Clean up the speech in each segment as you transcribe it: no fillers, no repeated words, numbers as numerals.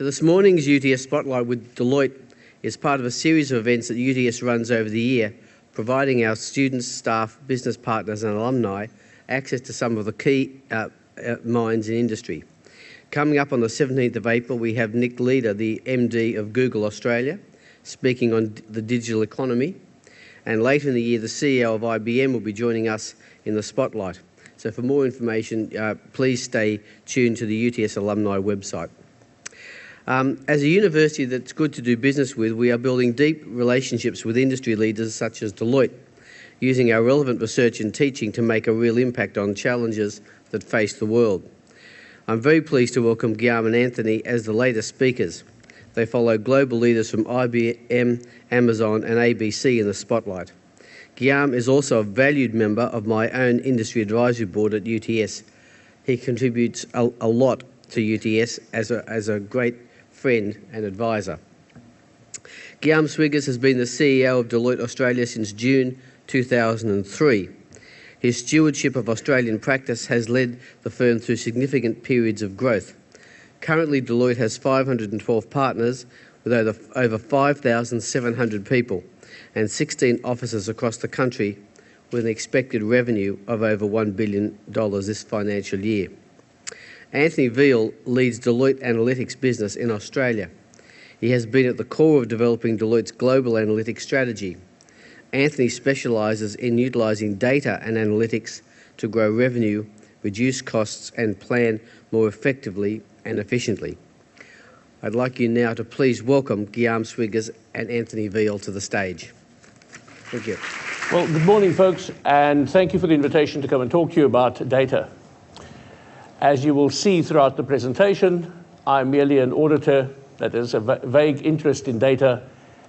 So this morning's UTS Spotlight with Deloitte is part of a series of events that UTS runs over the year, providing our students, staff, business partners and alumni access to some of the key minds in industry. Coming up on the 17th of April, we have Nick Leader, the MD of Google Australia, speaking on the digital economy. And later in the year, the CEO of IBM will be joining us in the Spotlight. So for more information, please stay tuned to the UTS alumni website. As a university that's good to do business with, we are building deep relationships with industry leaders such as Deloitte, using our relevant research and teaching to make a real impact on challenges that face the world. I'm very pleased to welcome Guillaume and Anthony as the latest speakers. They follow global leaders from IBM, Amazon and ABC in the Spotlight. Guillaume is also a valued member of my own industry advisory board at UTS. He contributes a lot to UTS as a great friend and advisor. Guillaume Swiggers has been the CEO of Deloitte Australia since June 2003. His stewardship of Australian practice has led the firm through significant periods of growth. Currently, Deloitte has 512 partners with over 5,700 people and 16 offices across the country, with an expected revenue of over $1 billion this financial year. Anthony Veal leads Deloitte Analytics business in Australia. He has been at the core of developing Deloitte's global analytics strategy. Anthony specialises in utilising data and analytics to grow revenue, reduce costs and plan more effectively and efficiently. I'd like you now to please welcome Guillaume Swiggers and Anthony Veal to the stage. Thank you. Well, good morning, folks, and thank you for the invitation to come and talk to you about data. As you will see throughout the presentation, I'm merely an auditor that has a vague interest in data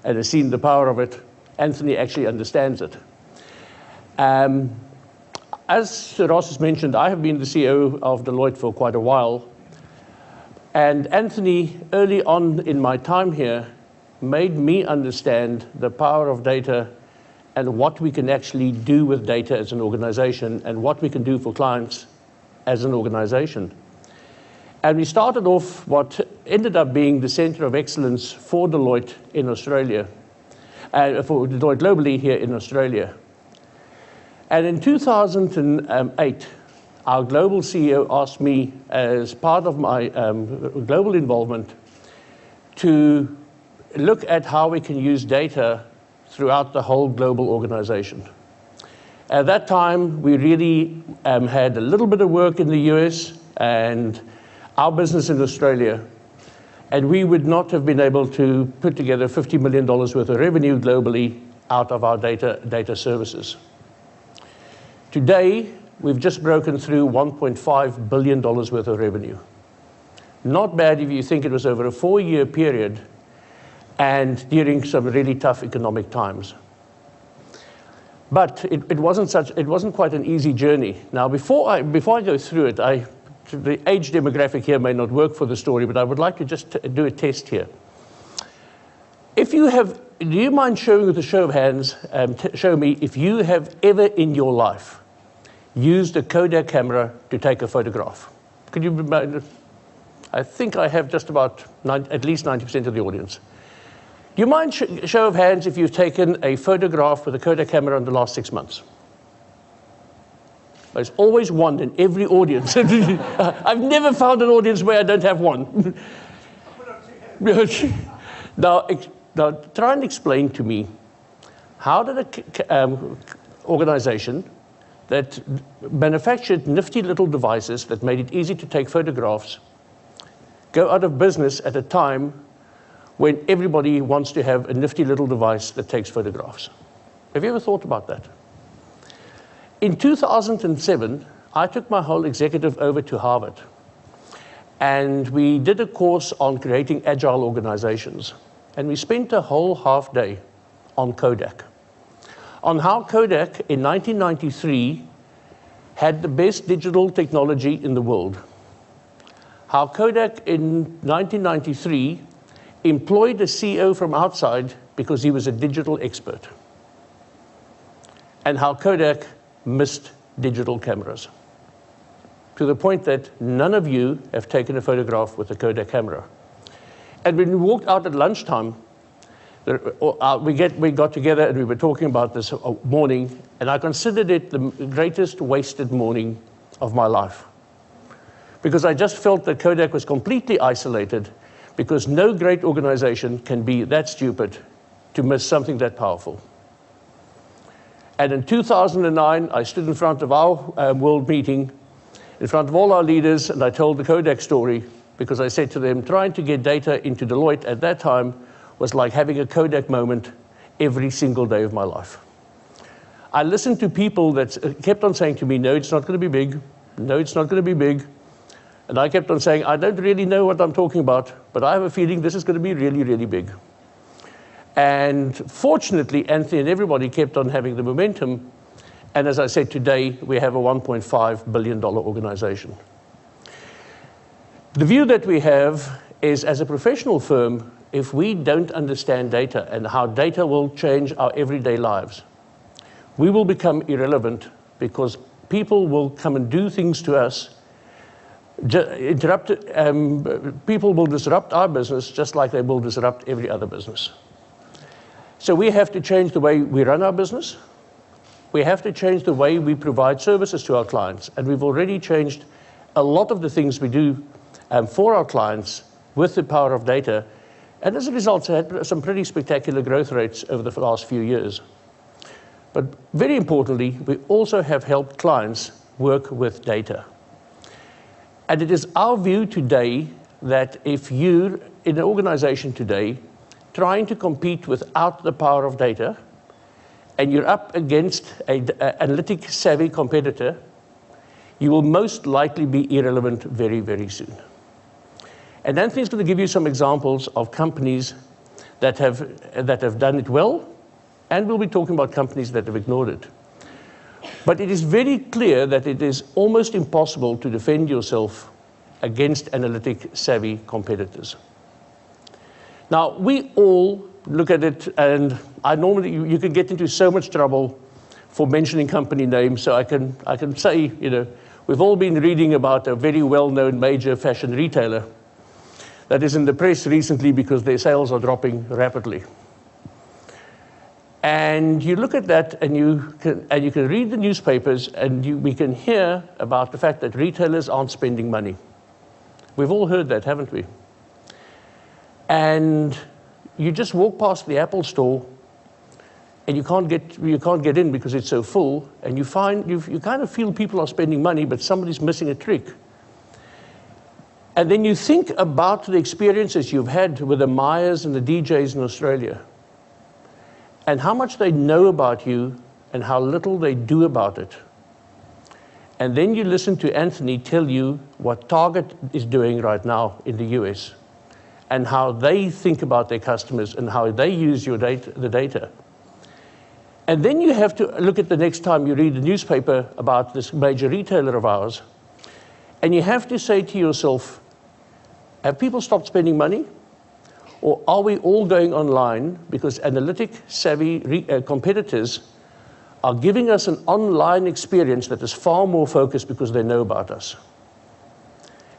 and has seen the power of it. Anthony actually understands it. As Sir Ross has mentioned, I have been the CEO of Deloitte for quite a while. And Anthony, early on in my time here, made me understand the power of data and what we can actually do with data as an organization and what we can do for clients as an organization. And we started off what ended up being the center of excellence for Deloitte in Australia, for Deloitte globally here in Australia. And in 2008, our global CEO asked me, as part of my global involvement, to look at how we can use data throughout the whole global organization. At that time, we really had a little bit of work in the US and our business in Australia, and we would not have been able to put together $50 million worth of revenue globally out of our data services. Today, we've just broken through $1.5 billion worth of revenue. Not bad if you think it was over a 4-year period and during some really tough economic times. But it wasn't quite an easy journey. Now, before I go through it, the age demographic here may not work for the story, but I would like to just do a test here. Do you mind showing with a show of hands, show me if you have ever in your life used a Kodak camera to take a photograph? Could you, I think I have just about at least 90% of the audience. Do you mind show of hands if you've taken a photograph with a Kodak camera in the last 6 months? There's always one in every audience. I've never found an audience where I don't have one. Now, try and explain to me, how did an organization that manufactured nifty little devices that made it easy to take photographs go out of business at a time when everybody wants to have a nifty little device that takes photographs? Have you ever thought about that? In 2007, I took my whole executive over to Harvard, and we did a course on creating agile organizations. And we spent a whole half day on Kodak, on how Kodak in 1993 had the best digital technology in the world. How Kodak in 1993 employed a CEO from outside because he was a digital expert. And how Kodak missed digital cameras, to the point that none of you have taken a photograph with a Kodak camera. And when we walked out at lunchtime, we got together and we were talking about this morning, and I considered it the greatest wasted morning of my life. Because I just felt that Kodak was completely isolated, because no great organization can be that stupid to miss something that powerful. And in 2009, I stood in front of our world meeting, in front of all our leaders, and I told the Kodak story, because I said to them, trying to get data into Deloitte at that time was like having a Kodak moment every single day of my life. I listened to people that kept on saying to me, no, it's not going to be big. No, it's not going to be big. And I kept on saying, I don't really know what I'm talking about, but I have a feeling this is going to be really, really big. And fortunately, Anthony and everybody kept on having the momentum. And as I said, today, we have a $1.5 billion organization. The view that we have is, as a professional firm, if we don't understand data and how data will change our everyday lives, we will become irrelevant, because people will come and do things to us. People will disrupt our business just like they will disrupt every other business. So we have to change the way we run our business. We have to change the way we provide services to our clients. And we've already changed a lot of the things we do for our clients with the power of data. And as a result, we had some pretty spectacular growth rates over the last few years. But very importantly, we also have helped clients work with data. And it is our view today that if you're in an organization today trying to compete without the power of data, and you're up against an analytic savvy competitor, you will most likely be irrelevant very, very soon. And Anthony's going to give you some examples of companies that have done it well, and we'll be talking about companies that have ignored it. But it is very clear that it is almost impossible to defend yourself against analytic savvy competitors. Now, we all look at it, and you could get into so much trouble for mentioning company names, so I can say, we've all been reading about a very well-known major fashion retailer that is in the press recently because their sales are dropping rapidly. And you look at that, and you can read the newspapers, and we can hear about the fact that retailers aren't spending money. We've all heard that, haven't we? And you just walk past the Apple store, and you can't get in because it's so full, and you kind of feel people are spending money, but somebody's missing a trick. And then you think about the experiences you've had with the Myers and the DJs in Australia, and how much they know about you and how little they do about it. And then you listen to Anthony tell you what Target is doing right now in the US, and how they think about their customers and how they use the data. And then you have to look at the next time you read the newspaper about this major retailer of ours, and you have to say to yourself, have people stopped spending money? Or are we all going online because analytic savvy competitors are giving us an online experience that is far more focused because they know about us?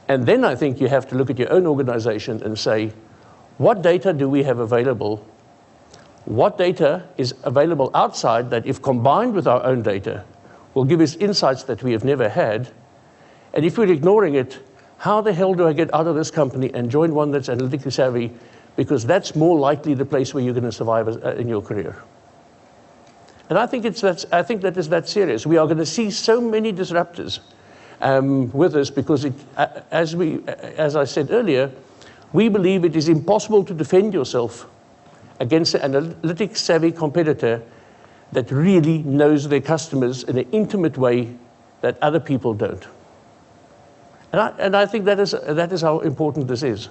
And then I think you have to look at your own organization and say, what data do we have available? What data is available outside that, if combined with our own data, will give us insights that we have never had? And if we're ignoring it, how the hell do I get out of this company and join one that's analytically savvy? Because that's more likely the place where you're going to survive in your career. And I think that is that serious. We are going to see so many disruptors with us because, as I said earlier, we believe it is impossible to defend yourself against an analytic savvy competitor that really knows their customers in an intimate way that other people don't. And I think that is how important this is.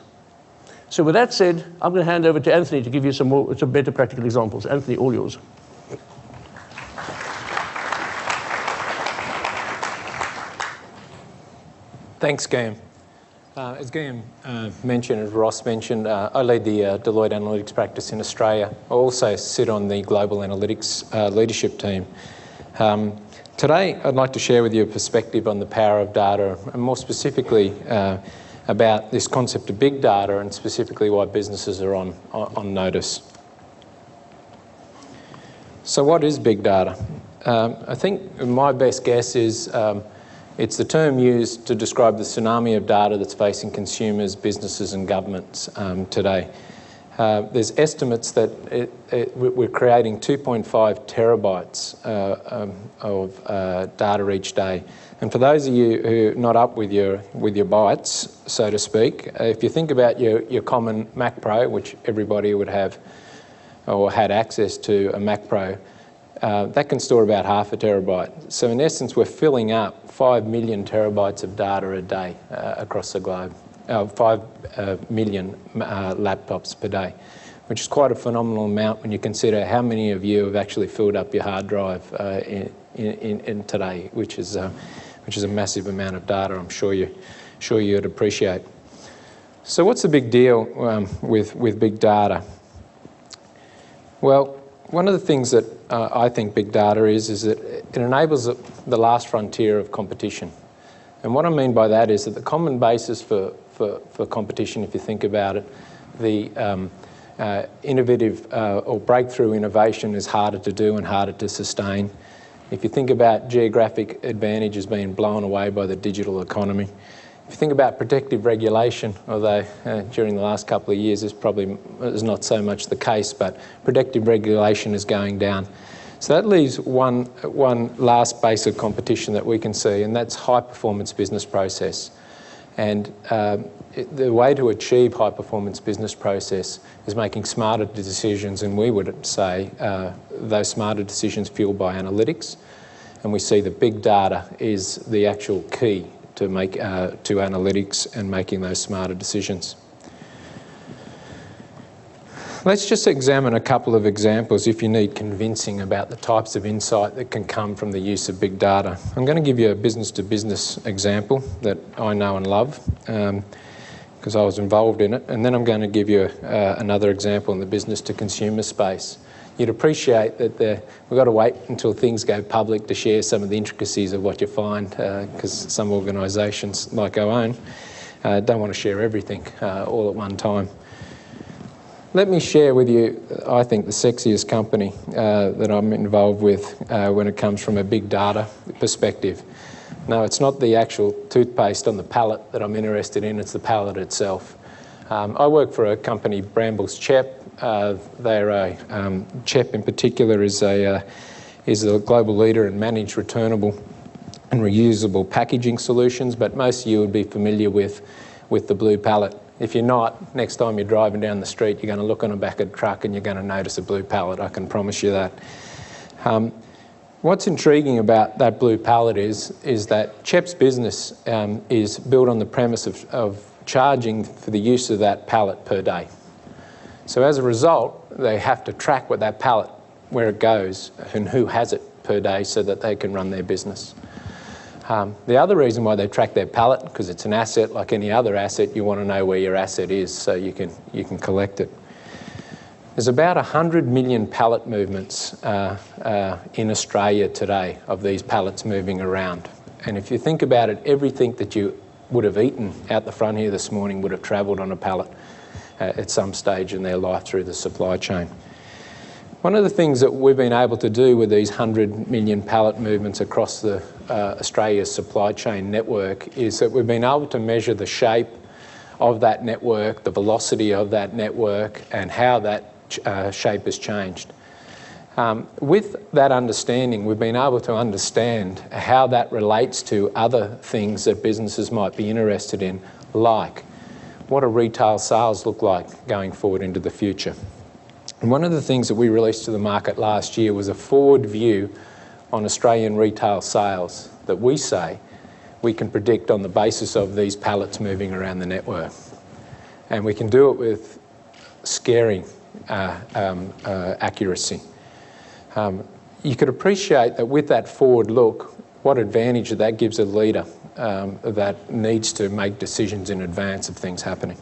So with that said, I'm going to hand over to Anthony to give you some better practical examples. Anthony, all yours. Thanks, Guillaume. As Guillaume mentioned, as Ross mentioned, I lead the Deloitte Analytics practice in Australia. I also sit on the Global Analytics leadership team. Today, I'd like to share with you a perspective on the power of data, and more specifically, about this concept of big data and specifically why businesses are on notice. So what is big data? I think my best guess is it's the term used to describe the tsunami of data that's facing consumers, businesses and governments today. There's estimates that we're creating 2.5 terabytes of data each day. And for those of you who are not up with your bytes, so to speak, if you think about your common Mac Pro, which everybody would have or had access to a Mac Pro, that can store about half a terabyte. So in essence, we're filling up 5 million terabytes of data a day across the globe. 5 million laptops per day, which is quite a phenomenal amount when you consider how many of you have actually filled up your hard drive in today, which is a massive amount of data. I'm sure you'd appreciate. So what's the big deal with big data? Well, one of the things that I think big data is that it enables the last frontier of competition. And what I mean by that is that the common basis for competition, if you think about it, the innovative or breakthrough innovation is harder to do and harder to sustain. If you think about geographic advantages being blown away by the digital economy, if you think about protective regulation, although during the last couple of years this probably is not so much the case, but protective regulation is going down. So that leaves one last base of competition that we can see, and that's high-performance business process. And the way to achieve high-performance business process is making smarter decisions, and we would say those smarter decisions fueled by analytics. And we see that big data is the actual key to analytics and making those smarter decisions. Let's just examine a couple of examples if you need convincing about the types of insight that can come from the use of big data. I'm going to give you a business-to-business example that I know and love because I was involved in it, and then I'm going to give you another example in the business-to-consumer space. You'd appreciate that we've got to wait until things go public to share some of the intricacies of what you find, because some organisations, like our own, don't want to share everything all at one time. Let me share with you, I think, the sexiest company that I'm involved with when it comes from a big data perspective. No, it's not the actual toothpaste on the pallet that I'm interested in, it's the pallet itself. I work for a company, Brambles CHEP. CHEP in particular is a global leader in managed returnable and reusable packaging solutions, but most of you would be familiar with the blue pallet. If you're not, next time you're driving down the street, you're going to look on the back of the truck and you're going to notice a blue pallet, I can promise you that. What's intriguing about that blue pallet is that CHEP's business is built on the premise of charging for the use of that pallet per day. So as a result, they have to track what that pallet, where it goes and who has it per day so that they can run their business. The other reason why they track their pallet, because it's an asset like any other asset, you want to know where your asset is so you can collect it. There's about 100 million pallet movements in Australia today of these pallets moving around. And if you think about it, everything that you would have eaten out the front here this morning would have travelled on a pallet at some stage in their life through the supply chain. One of the things that we've been able to do with these 100 million pallet movements across the Australia's supply chain network is that we've been able to measure the shape of that network, the velocity of that network, and how that shape has changed. With that understanding, we've been able to understand how that relates to other things that businesses might be interested in, like what do retail sales look like going forward into the future. And one of the things that we released to the market last year was a forward view on Australian retail sales that we say we can predict on the basis of these pallets moving around the network. And we can do it with scaring accuracy. You could appreciate that with that forward look, what advantage that gives a leader that needs to make decisions in advance of things happening.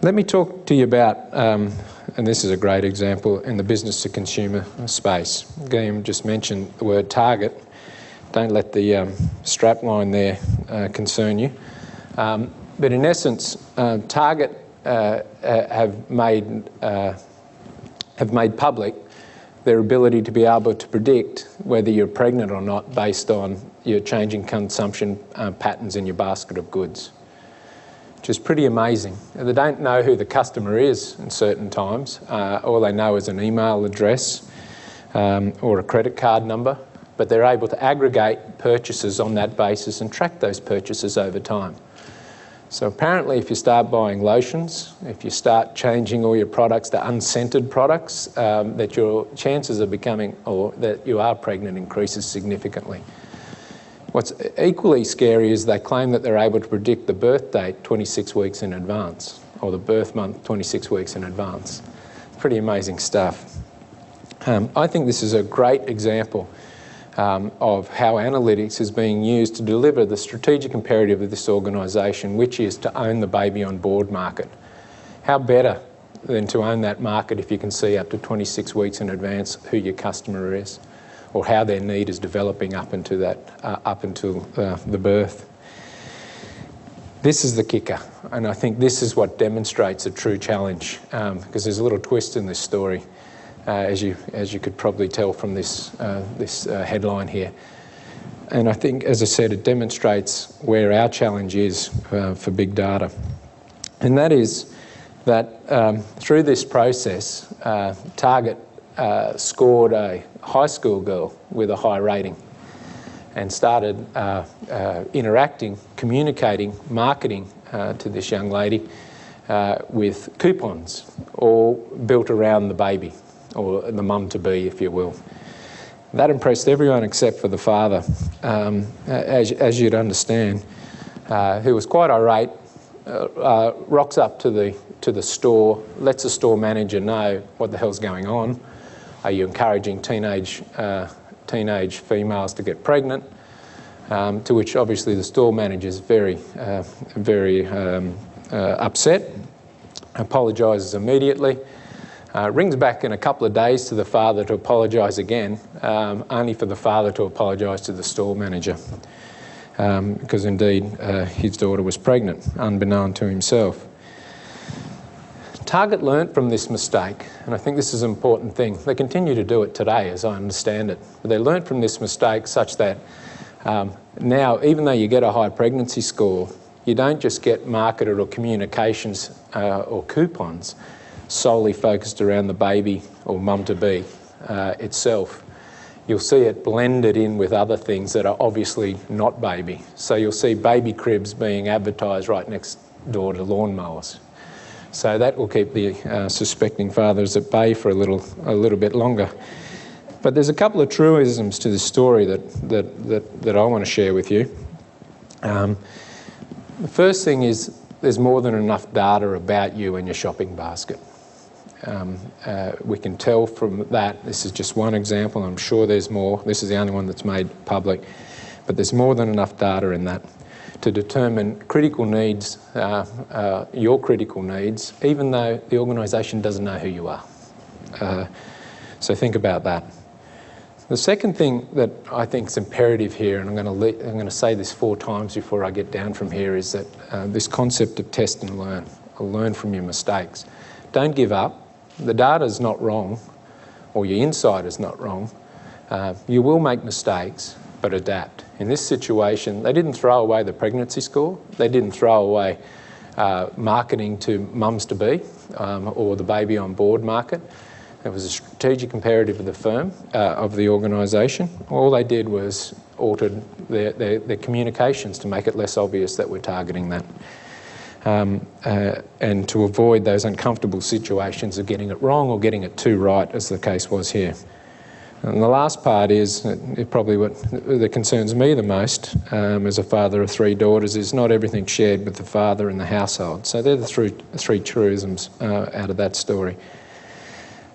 Let me talk to you about, and this is a great example, in the business to consumer space. Guillaume just mentioned the word target. Don't let the strap line there concern you. But in essence, Target have made public their ability to be able to predict whether you're pregnant or not based on your changing consumption patterns in your basket of goods, which is pretty amazing. They don't know who the customer is in certain times. All they know is an email address or a credit card number, but they're able to aggregate purchases on that basis and track those purchases over time. So apparently if you start buying lotions, if you start changing all your products to unscented products, that your chances of becoming, or that you are pregnant, increases significantly. What's equally scary is they claim that they're able to predict the birth date 26 weeks in advance, or the birth month 26 weeks in advance. Pretty amazing stuff. I think this is a great example of how analytics is being used to deliver the strategic imperative of this organisation, which is to own the baby on board market. How better than to own that market if you can see up to 26 weeks in advance who your customer is, or how their need is developing up until the birth. This is the kicker, and I think this is what demonstrates a true challenge, because there's a little twist in this story. As you could probably tell from this headline here. And I think, as I said, it demonstrates where our challenge is for big data. And that is that through this process, Target scored a high school girl with a high rating and started interacting, communicating, marketing to this young lady with coupons, all built around the baby, or the mum-to-be, if you will. That impressed everyone except for the father, as you'd understand, who was quite irate, rocks up to the store, lets the store manager know what the hell's going on. Are you encouraging teenage females to get pregnant? To which obviously the store manager is very upset, apologises immediately. Rings back in a couple of days to the father to apologise again, only for the father to apologise to the store manager, because indeed his daughter was pregnant, unbeknown to himself. Target learnt from this mistake, and I think this is an important thing. They continue to do it today, as I understand it. But they learnt from this mistake such that now, even though you get a high pregnancy score, you don't just get marketed or communications or coupons solely focused around the baby or mum-to-be itself. You'll see it blended in with other things that are obviously not baby. So you'll see baby cribs being advertised right next door to lawnmowers. So that will keep the suspecting fathers at bay for a little bit longer. But there's a couple of truisms to this story that I want to share with you. The first thing is there's more than enough data about you in your shopping basket. We can tell from that. This is just one example. I'm sure there's more. This is the only one that's made public. But there's more than enough data in that to determine critical needs, your critical needs, even though the organisation doesn't know who you are. So think about that. The second thing that I think is imperative here, and I'm going to say this 4 times before I get down from here, is that this concept of test and learn. Learn from your mistakes. Don't give up. The data is not wrong, or your insight is not wrong. You will make mistakes, but adapt. In this situation, they didn't throw away the pregnancy score. They didn't throw away marketing to mums-to-be or the baby on board market. It was a strategic imperative of the firm, of the organisation. All they did was altered their communications to make it less obvious that we're targeting that. And to avoid those uncomfortable situations of getting it wrong or getting it too right, as the case was here. And the last part is probably what that concerns me the most as a father of 3 daughters, is not everything shared with the father in the household. So they're the three truisms out of that story.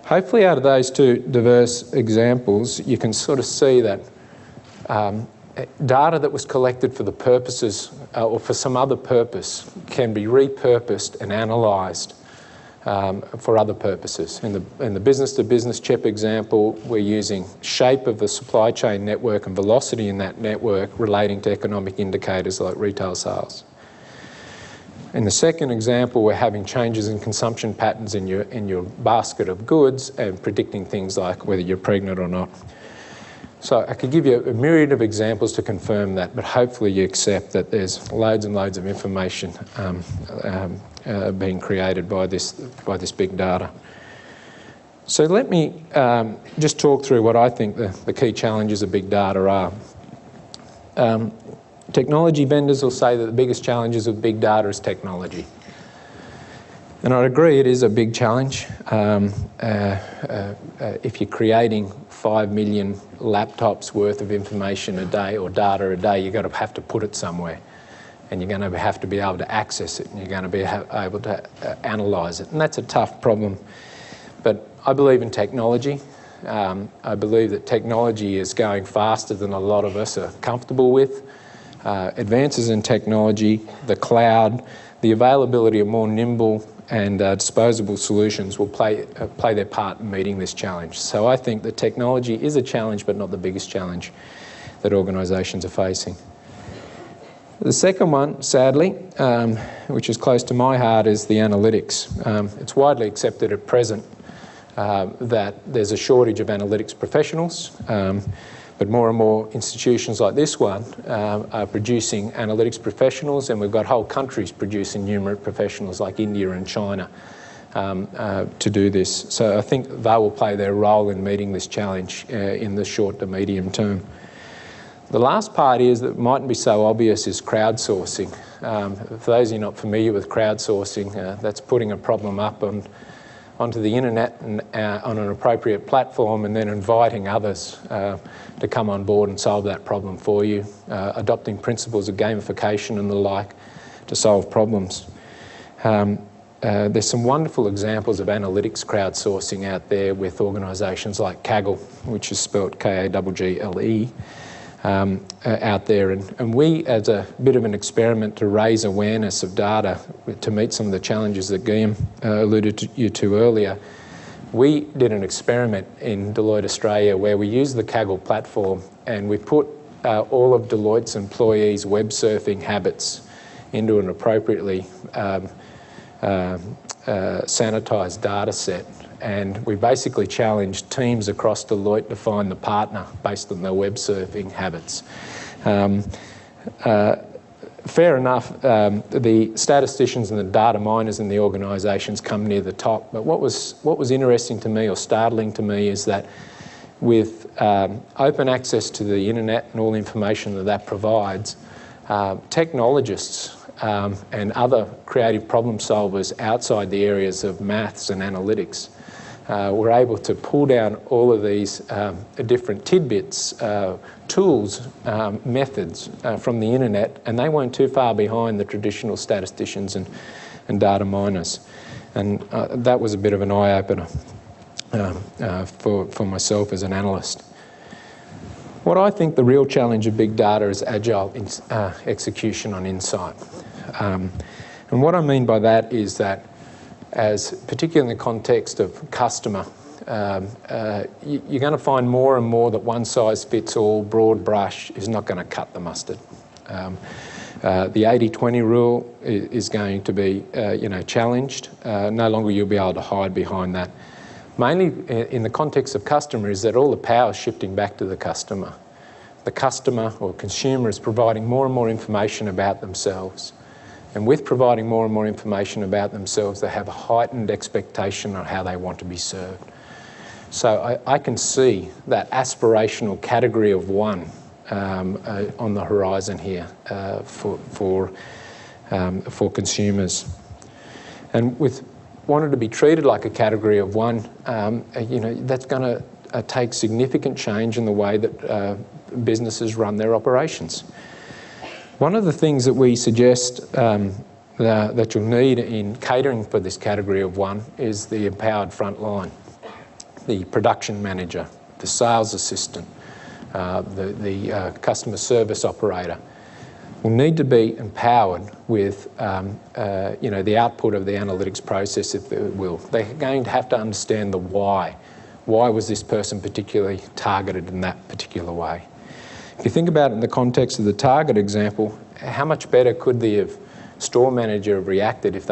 Hopefully out of those 2 diverse examples, you can sort of see that data that was collected for the purposes or for some other purpose can be repurposed and analysed for other purposes. In the business-to-business CHEP example, we're using shape of the supply chain network and velocity in that network relating to economic indicators like retail sales. In the second example, we're having changes in consumption patterns in your basket of goods and predicting things like whether you're pregnant or not. So I could give you a myriad of examples to confirm that, but hopefully you accept that there's loads and loads of information being created by this big data. So let me just talk through what I think the key challenges of big data are. Technology vendors will say that the biggest challenges of big data is technology. And I'd agree it is a big challenge. If you're creating 5 million laptops worth of information a day or data a day, you're going to have to put it somewhere. And you're going to have to be able to access it, and you're going to be able to analyse it. And that's a tough problem. But I believe in technology. I believe that technology is going faster than a lot of us are comfortable with. Advances in technology, the cloud, the availability of more nimble and disposable solutions will play their part in meeting this challenge. So I think that technology is a challenge, but not the biggest challenge that organisations are facing. The second one, sadly, which is close to my heart, is the analytics. It's widely accepted at present that there's a shortage of analytics professionals, but more and more institutions like this one are producing analytics professionals, and we've got whole countries producing numerate professionals like India and China to do this. So I think they will play their role in meeting this challenge in the short to medium term. The last part is that mightn't be so obvious is crowdsourcing. For those of you not familiar with crowdsourcing, that's putting a problem up onto the internet and on an appropriate platform, and then inviting others to come on board and solve that problem for you, adopting principles of gamification and the like to solve problems. There's some wonderful examples of analytics crowdsourcing out there with organisations like Kaggle, which is spelt K-A-G-G-L-E, out there. And we, as a bit of an experiment to raise awareness of data to meet some of the challenges that Guillaume alluded to earlier, we did an experiment in Deloitte Australia where we used the Kaggle platform and we put all of Deloitte's employees' web surfing habits into an appropriately sanitised data set. And we basically challenged teams across Deloitte to find the partner based on their web surfing habits. Fair enough, the statisticians and the data miners in the organisations come near the top. But what was interesting to me or startling to me is that with open access to the internet and all the information that provides, technologists and other creative problem solvers outside the areas of maths and analytics were able to pull down all of these different tidbits, tools, methods from the internet, and they weren't too far behind the traditional statisticians and data miners. And that was a bit of an eye-opener for myself as an analyst. What I think the real challenge of big data is agile execution on insight. And what I mean by that is that, particularly in the context of customer, you're going to find more and more that one size fits all, broad brush is not going to cut the mustard. The 80-20 rule is going to be challenged. No longer you'll be able to hide behind that. Mainly in the context of customer is that all the power is shifting back to the customer. The customer or consumer is providing more and more information about themselves. And with providing more and more information about themselves, they have a heightened expectation on how they want to be served. So I can see that aspirational category of one on the horizon here for consumers. And with wanting to be treated like a category of one, that's going to take significant change in the way that businesses run their operations. One of the things that we suggest that you'll need in catering for this category of one is the empowered frontline, the production manager, the sales assistant, the customer service operator. will need to be empowered with the output of the analytics process, if they will. They're going to have to understand the why. Why was this person particularly targeted in that particular way? If you think about it in the context of the target example, how much better could the store manager have reacted if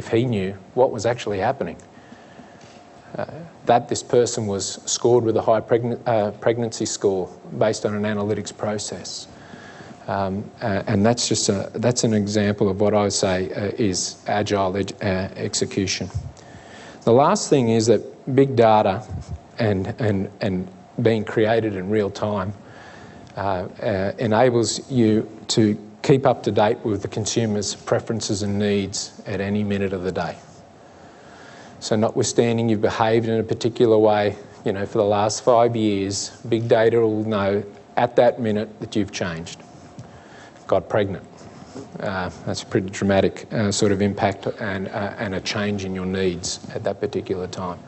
he knew what was actually happening? That this person was scored with a high pregnancy score based on an analytics process. And that's an example of what I would say is agile execution. The last thing is that big data and being created in real time enables you to keep up to date with the consumer's preferences and needs at any minute of the day. So notwithstanding you've behaved in a particular way, for the last 5 years, big data will know at that minute that you've changed, got pregnant. That's a pretty dramatic sort of impact and a change in your needs at that particular time.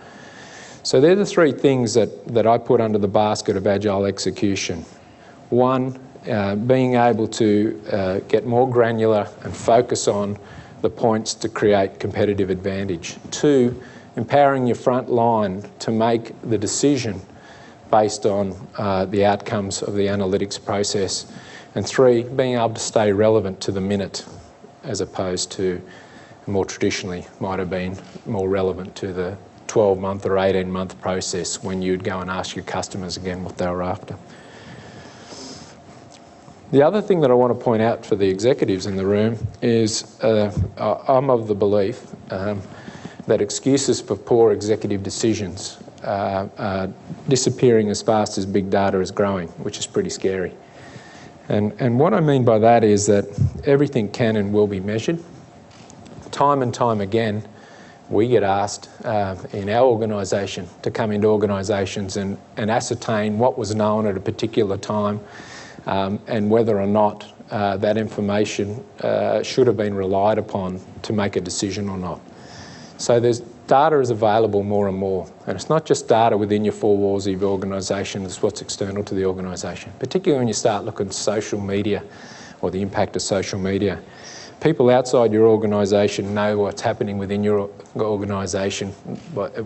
So they're the three things that I put under the basket of agile execution. One, being able to get more granular and focus on the points to create competitive advantage. Two, empowering your front line to make the decision based on the outcomes of the analytics process. And three, being able to stay relevant to the minute as opposed to more traditionally might have been more relevant to the 12-month or 18-month process when you'd go and ask your customers again what they were after. The other thing that I want to point out for the executives in the room is I'm of the belief that excuses for poor executive decisions are disappearing as fast as big data is growing, which is pretty scary. And what I mean by that is that everything can and will be measured. Time and time again, we get asked in our organisation to come into organisations and ascertain what was known at a particular time and whether or not that information should have been relied upon to make a decision or not. So data is available more and more, and it's not just data within your four walls of your organisation, it's what's external to the organisation, particularly when you start looking at social media or the impact of social media. People outside your organisation know what's happening within your organisation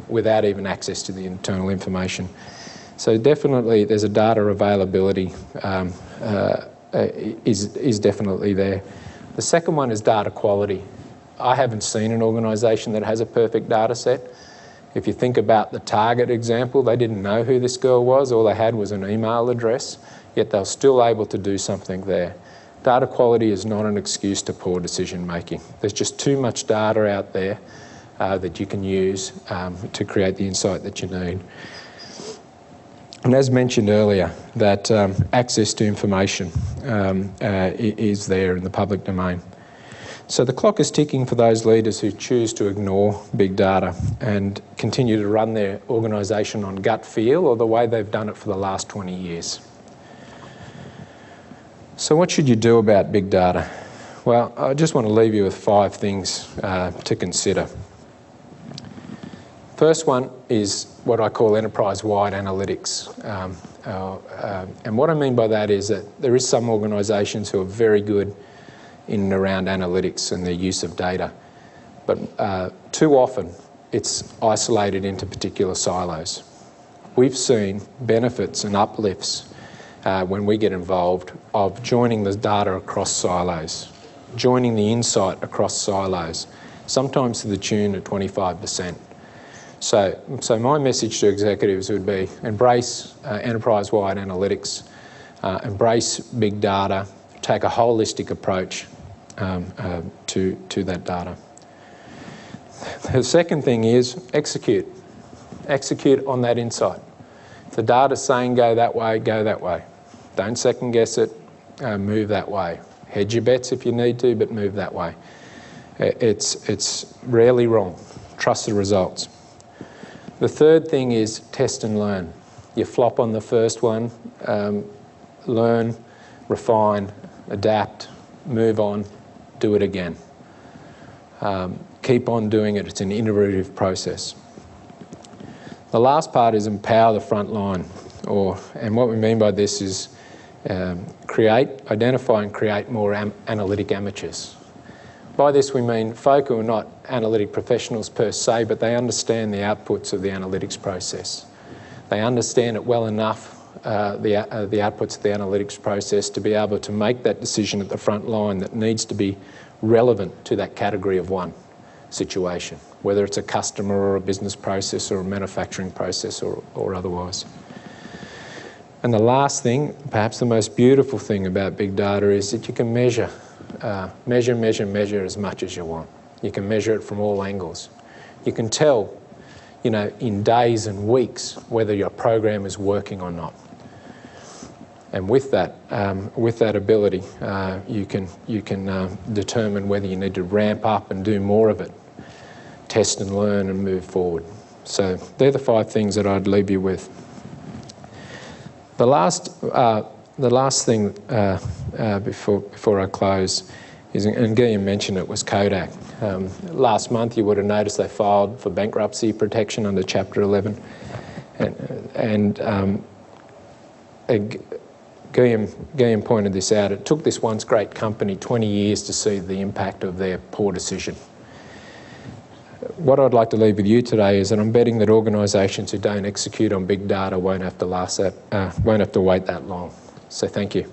without even access to the internal information. So definitely there's a data availability is definitely there. The second one is data quality. I haven't seen an organisation that has a perfect data set. If you think about the Target example, they didn't know who this girl was. All they had was an email address, yet they were still able to do something there. Data quality is not an excuse to poor decision making. There's just too much data out there that you can use to create the insight that you need. And as mentioned earlier, that access to information is there in the public domain. So the clock is ticking for those leaders who choose to ignore big data and continue to run their organisation on gut feel or the way they've done it for the last 20 years. So what should you do about big data? Well, I just want to leave you with 5 things to consider. First one is what I call enterprise-wide analytics. And what I mean by that is that there is some organisations who are very good in and around analytics and their use of data. But too often it's isolated into particular silos. We've seen benefits and uplifts when we get involved of joining the data across silos, joining the insight across silos, sometimes to the tune of 25%. So my message to executives would be embrace enterprise-wide analytics, embrace big data, take a holistic approach to that data. The second thing is execute. Execute on that insight. If the data's saying go that way, go that way. Don't second guess it, move that way. Hedge your bets if you need to, but move that way. It's rarely wrong. Trust the results. The third thing is test and learn. You flop on the first one, learn, refine, adapt, move on, do it again. Keep on doing it. It's an iterative process. The last part is empower the front line. And what we mean by this is identify and create more analytic amateurs. By this we mean folk who are not analytic professionals per se, but they understand the outputs of the analytics process. They understand it well enough, the outputs of the analytics process, to be able to make that decision at the front line that needs to be relevant to that category of one situation, whether it's a customer or a business process or a manufacturing process or otherwise. And the last thing, perhaps the most beautiful thing about big data, is that you can measure as much as you want. You can measure it from all angles. You can tell, in days and weeks whether your program is working or not. And with that ability, you can determine whether you need to ramp up and do more of it, test and learn and move forward. So they're the 5 things that I'd leave you with. The last thing before I close is, and Guillaume mentioned it, was Kodak. Last month you would have noticed they filed for bankruptcy protection under Chapter 11, and Guillaume pointed this out. It took this once great company 20 years to see the impact of their poor decision. What I'd like to leave with you today is that I'm betting that organisations who don't execute on big data won't have to wait that long. So thank you.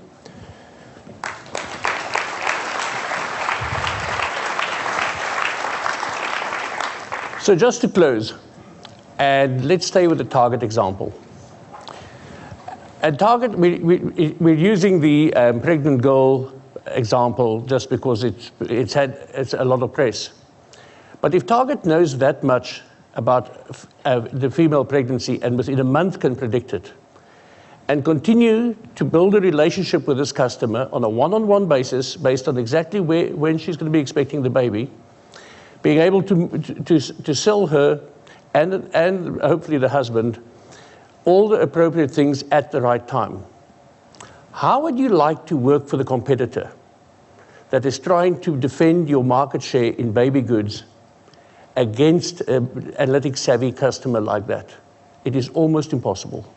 So just to close, and let's stay with the Target example. At Target, we're using the pregnant girl example just because it's a lot of press. But if Target knows that much about the female pregnancy and within a month can predict it, and continue to build a relationship with this customer on a one-on-one basis based on exactly when she's going to be expecting the baby, being able to sell her and hopefully the husband all the appropriate things at the right time. How would you like to work for the competitor that is trying to defend your market share in baby goods against an analytic savvy customer like that? It is almost impossible.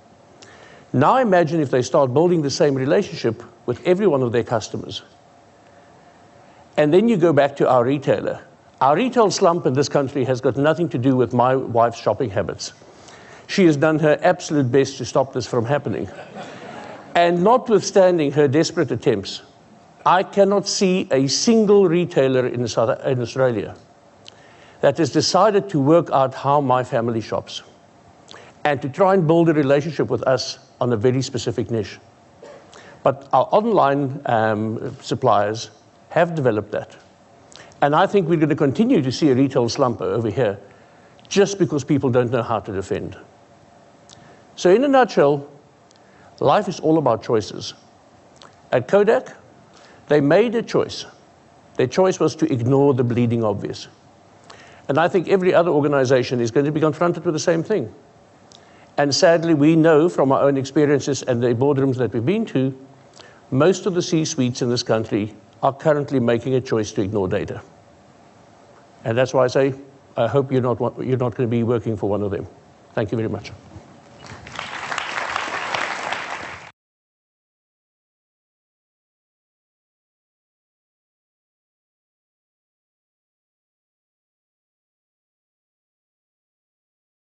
Now imagine if they start building the same relationship with every one of their customers. And then you go back to our retailer. Our retail slump in this country has got nothing to do with my wife's shopping habits. She has done her absolute best to stop this from happening. And notwithstanding her desperate attempts, I cannot see a single retailer in Australia that has decided to work out how my family shops and to try and build a relationship with us on a very specific niche. But our online suppliers have developed that. And I think we're going to continue to see a retail slump over here just because people don't know how to defend. So in a nutshell, life is all about choices. At Kodak, they made a choice. Their choice was to ignore the bleeding obvious. And I think every other organization is going to be confronted with the same thing. And sadly, we know from our own experiences and the boardrooms that we've been to, most of the C-suites in this country are currently making a choice to ignore data. And that's why I say, I hope you're not going to be working for one of them. Thank you very much.